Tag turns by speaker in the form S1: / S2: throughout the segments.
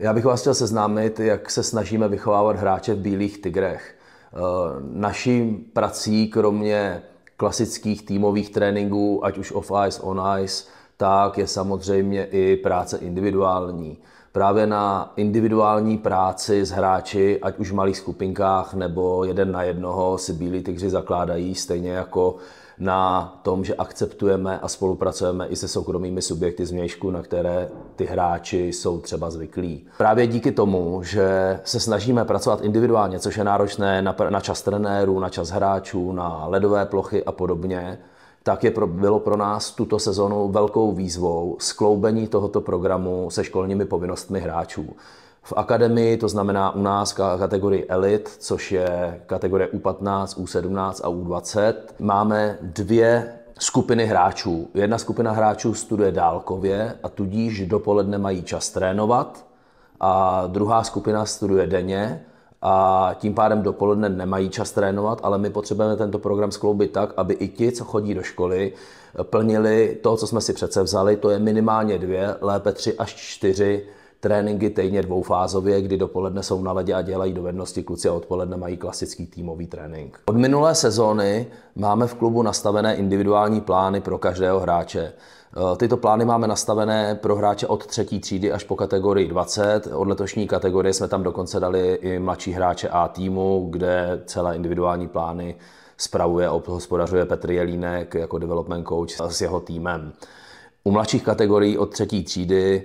S1: Já bych vás chtěl seznámit, jak se snažíme vychovávat hráče v Bílých tygrech. Naší prací, kromě klasických týmových tréninků, ať už off-ice, on-ice, tak je samozřejmě i práce individuální. Právě na individuální práci s hráči, ať už v malých skupinkách nebo 1 na 1, si Bílí tygři zakládají, stejně jako na tom, že akceptujeme a spolupracujeme i se soukromými subjekty zvnějšku, na které ty hráči jsou třeba zvyklí. Právě díky tomu, že se snažíme pracovat individuálně, což je náročné na čas trenérů, na čas hráčů, na ledové plochy a podobně, tak bylo pro nás tuto sezonu velkou výzvou skloubení tohoto programu se školními povinnostmi hráčů. V akademii, to znamená u nás kategorii Elite, což je kategorie U15, U17 a U20, máme 2 skupiny hráčů. Jedna skupina hráčů studuje dálkově a tudíž dopoledne mají čas trénovat a druhá skupina studuje denně a tím pádem dopoledne nemají čas trénovat, ale my potřebujeme tento program skloubit tak, aby i ti, co chodí do školy, plnili to, co jsme si přece vzali, to je minimálně 2, lépe 3 až 4 tréninky týdně dvoufázově, kdy dopoledne jsou na ledě a dělají dovednosti kluci a odpoledne mají klasický týmový trénink. Od minulé sezóny máme v klubu nastavené individuální plány pro každého hráče. Tyto plány máme nastavené pro hráče od 3. třídy až po kategorii 20. Od letošní kategorie jsme tam dokonce dali i mladší hráče A týmu, kde celé individuální plány spravuje a obhospodařuje Petr Jelínek jako development coach s jeho týmem. U mladších kategorií od 3. třídy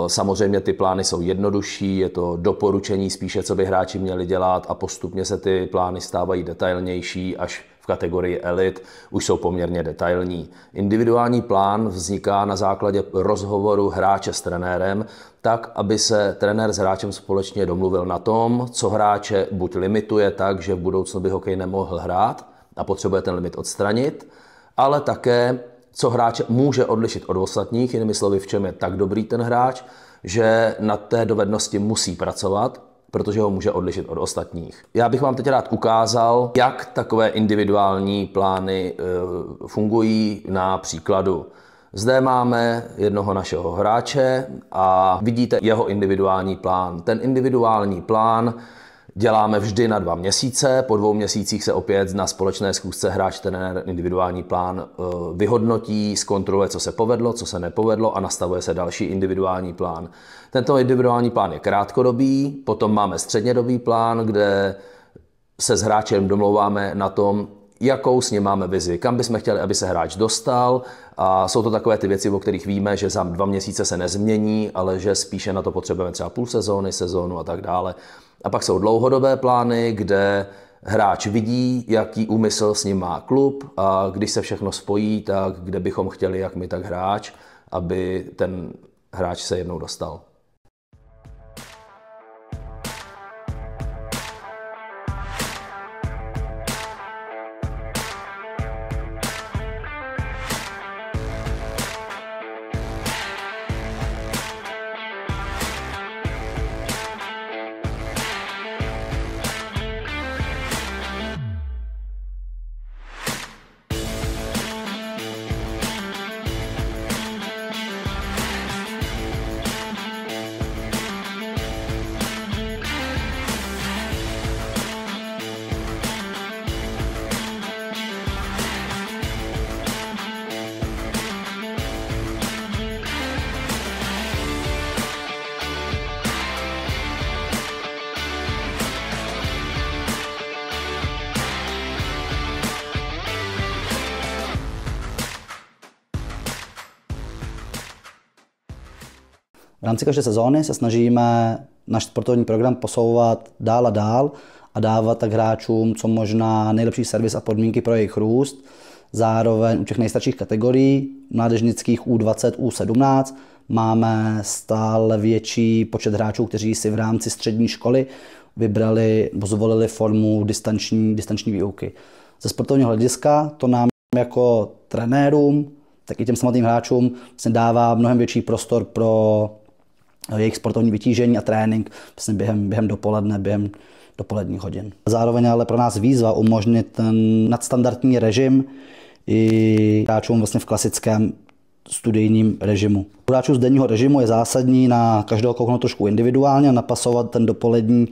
S1: samozřejmě ty plány jsou jednodušší, je to doporučení spíše, co by hráči měli dělat a postupně se ty plány stávají detailnější, až v kategorii Elite už jsou poměrně detailní. Individuální plán vzniká na základě rozhovoru hráče s trenérem, tak, aby se trenér s hráčem společně domluvil na tom, co hráče buď limituje tak, že v budoucnu by hokej nemohl hrát a potřebuje ten limit odstranit, ale také co hráče může odlišit od ostatních, jinými slovy, v čem je tak dobrý ten hráč, že na té dovednosti musí pracovat, protože ho může odlišit od ostatních. Já bych vám teď rád ukázal, jak takové individuální plány fungují na příkladu. Zde máme jednoho našeho hráče a vidíte jeho individuální plán. Ten individuální plán děláme vždy na 2 měsíce, po 2 měsících se opět na společné schůzce hráč trenér individuální plán vyhodnotí, zkontroluje, co se povedlo, co se nepovedlo a nastavuje se další individuální plán. Tento individuální plán je krátkodobý, potom máme střednědobý plán, kde se s hráčem domlouváme na tom, jakou s ním máme vizi, kam bychom chtěli, aby se hráč dostal a jsou to takové ty věci, o kterých víme, že za 2 měsíce se nezmění, ale že spíše na to potřebujeme třeba půl sezóny, sezónu a tak dále. A pak jsou dlouhodobé plány, kde hráč vidí, jaký úmysl s ním má klub a když se všechno spojí, tak kde bychom chtěli, jak my, tak hráč, aby ten hráč se jednou dostal.
S2: V rámci každé sezóny se snažíme náš sportovní program posouvat dál a dál a dávat tak hráčům co možná nejlepší servis a podmínky pro jejich růst. Zároveň u těch nejstarších kategorií, mládežnických U20, U17, máme stále větší počet hráčů, kteří si v rámci střední školy vybrali nebo zvolili formu distanční výuky. Ze sportovního hlediska to nám jako trenérům, tak i těm samotným hráčům vlastně dává mnohem větší prostor pro jejich sportovní vytížení a trénink vlastně během dopoledne, během dopoledních hodin. Zároveň ale pro nás výzva umožnit ten nadstandardní režim i hráčům vlastně v klasickém studijním režimu. U hráčů z denního režimu je zásadní na každého kouknout trošku individuálně a napasovat ten dopolední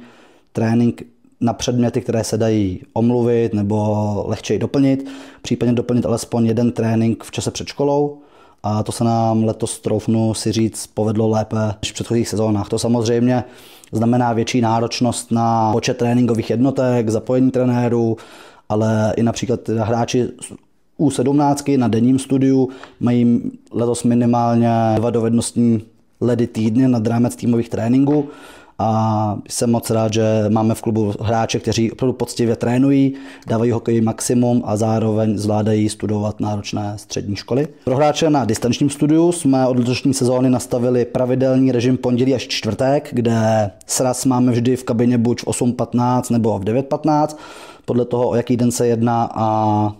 S2: trénink na předměty, které se dají omluvit nebo lehčeji doplnit, případně doplnit alespoň jeden trénink v čase před školou. A to se nám letos, troufnu si říct, povedlo lépe než v předchozích sezónách. To samozřejmě znamená větší náročnost na počet tréninkových jednotek, zapojení trenérů, ale i například hráči U17 na denním studiu mají letos minimálně 2 dovednostní ledy týdně nad rámec týmových tréninků. A jsem moc rád, že máme v klubu hráče, kteří opravdu poctivě trénují, dávají hokeji maximum a zároveň zvládají studovat náročné střední školy. Pro hráče na distančním studiu jsme od letošní sezóny nastavili pravidelný režim pondělí až čtvrtek, kde sraz máme vždy v kabině buď v 8:15 nebo v 9:15, podle toho, o jaký den se jedná, a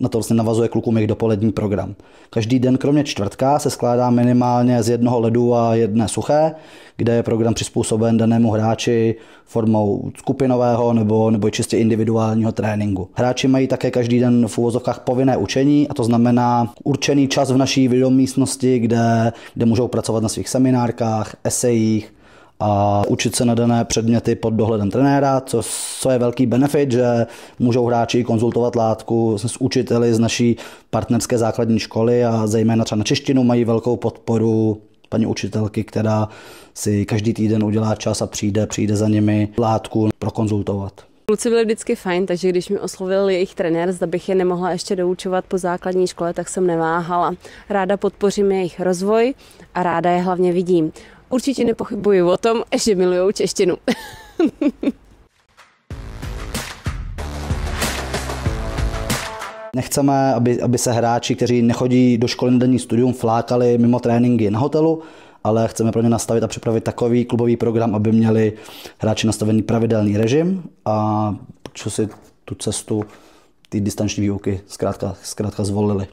S2: na to vlastně navazuje klukům jejich dopolední program. Každý den kromě čtvrtka se skládá minimálně z 1 ledu a 1 suché, kde je program přizpůsoben danému hráči formou skupinového nebo čistě individuálního tréninku. Hráči mají také každý den v uvozovkách povinné učení, a to znamená určený čas v naší videomístnosti, kde můžou pracovat na svých seminárkách, esejích a učit se na dané předměty pod dohledem trenéra, co je velký benefit, že můžou hráči konzultovat látku s učiteli z naší partnerské základní školy a zejména třeba na češtinu mají velkou podporu paní učitelky, která si každý týden udělá čas a přijde za nimi látku prokonzultovat.
S3: Kluci byli vždycky fajn, takže když mi oslovil jejich trenér, zda bych je nemohla ještě doučovat po základní škole, tak jsem neváhala. Ráda podpořím jejich rozvoj a ráda je hlavně vidím. Určitě nepochybuji o tom, že milujou češtinu.
S2: Nechceme, aby se hráči, kteří nechodí do školy na denní studium, flákali mimo tréninky na hotelu, ale chceme pro ně nastavit a připravit takový klubový program, aby měli hráči nastavený pravidelný režim a čo si tu cestu té distanční výuky zkrátka zvolili.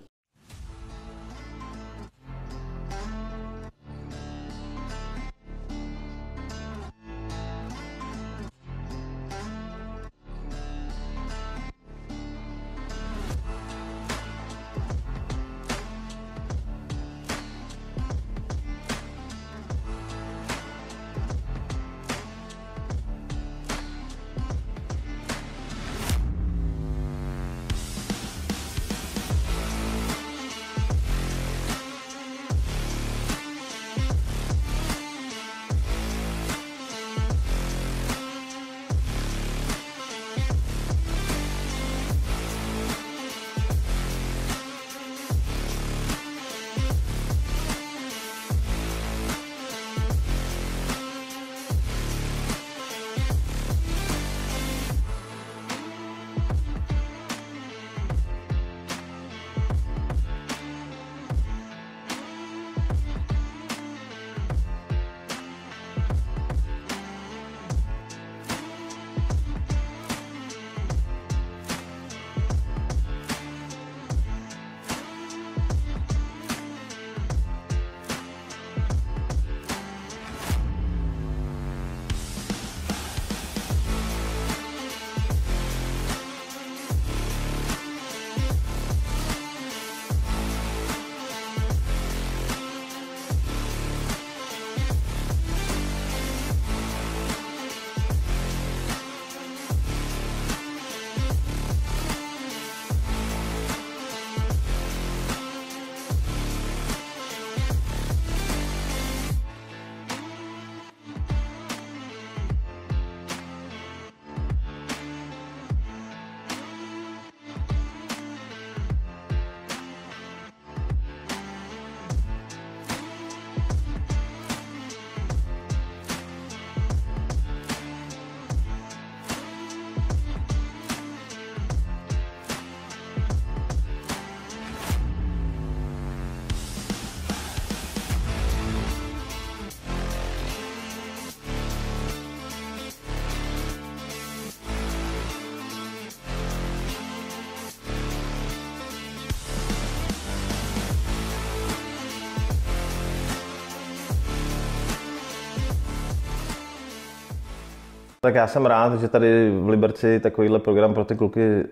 S4: Tak já jsem rád, že tady v Liberci takovýhle program pro ty kluky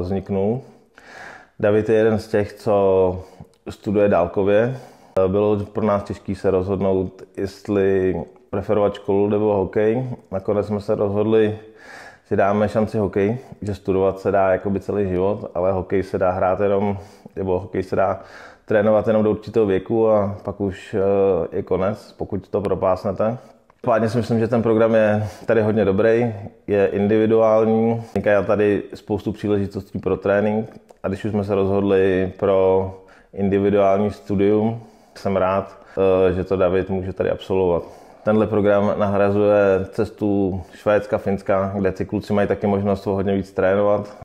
S4: vzniknul. David je jeden z těch, co studuje dálkově. Bylo pro nás těžké se rozhodnout, jestli preferovat školu nebo hokej. Nakonec jsme se rozhodli, že dáme šanci hokej, že studovat se dá jakoby celý život, ale hokej se dá hrát jenom, nebo hokej se dá trénovat jenom do určitého věku a pak už je konec, pokud to propásnete. Pádně si myslím, že ten program je tady hodně dobrý, je individuální, je tady spoustu příležitostí pro trénink a když už jsme se rozhodli pro individuální studium, jsem rád, že to David může tady absolvovat. Tenhle program nahrazuje cestu Švédska, Finska, kde ty kluci mají taky možnost hodně víc trénovat.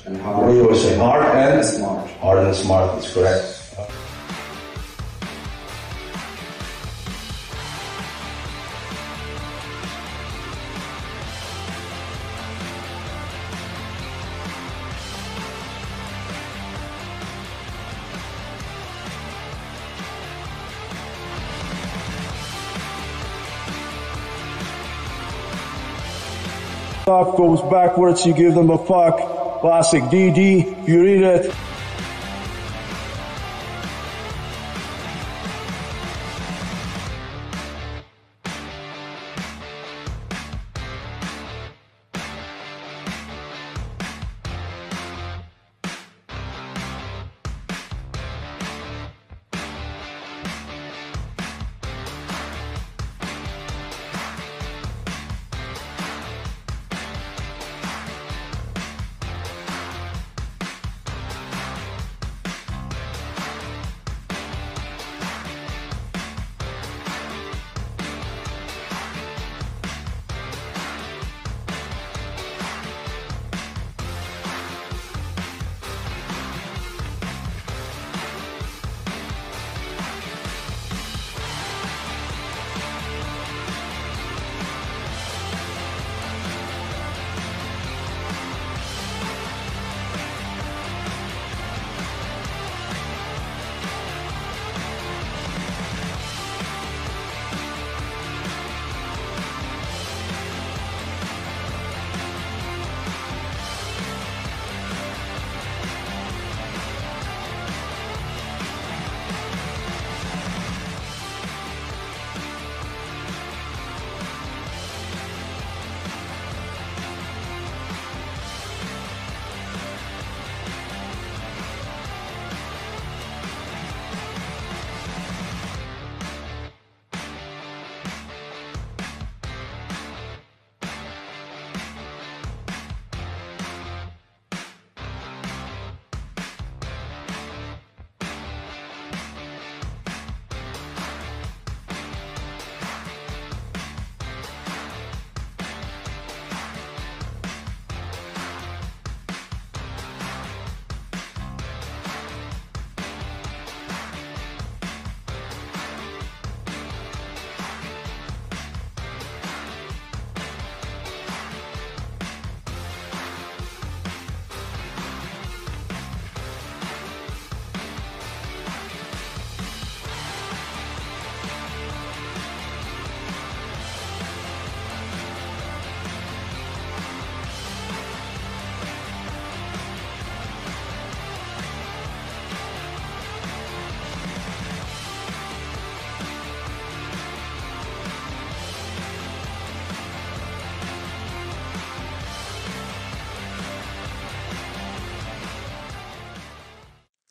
S5: And hard. What do you always say? Hard and smart. Hard and smart, that's correct.
S6: Off goes backwards, you give them a puck. Classic DD, you read it.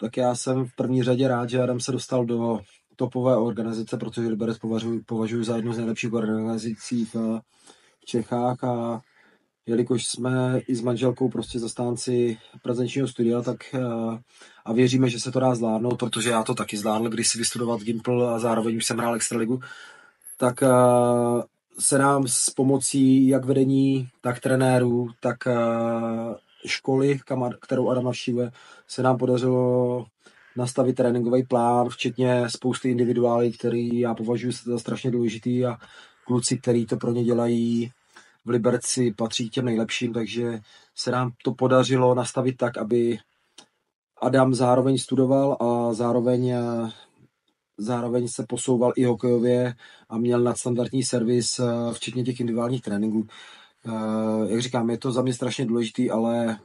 S7: Tak já jsem v první řadě rád, že Adam se dostal do topové organizace, protože Liberec považuji za jednu z nejlepších organizací v Čechách a jelikož jsme i s manželkou prostě zastánci prezenčního studia, tak a věříme, že se to dá zvládnout, protože já to taky zvládl, když si vystudovat Gimpl a zároveň už jsem hrál extraligu, tak se nám s pomocí jak vedení, tak trenérů, tak školy, kterou Adam navštívuje, se nám podařilo nastavit tréninkový plán, včetně spousty individuálů, který já považuji za strašně důležitý a kluci, který to pro ně dělají v Liberci, patří k těm nejlepším, takže se nám to podařilo nastavit tak, aby Adam zároveň studoval a zároveň se posouval i hokejově a měl nadstandardní servis, včetně těch individuálních tréninků. Jak říkám, je to za mě strašně důležitý, ale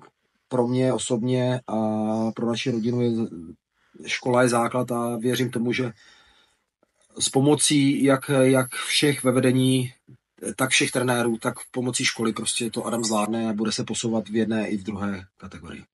S7: pro mě osobně a pro naši rodinu škola je základ a věřím tomu, že s pomocí jak všech ve vedení, tak všech trenérů, tak pomocí školy prostě to Adam zvládne a bude se posouvat v jedné i v druhé kategorii.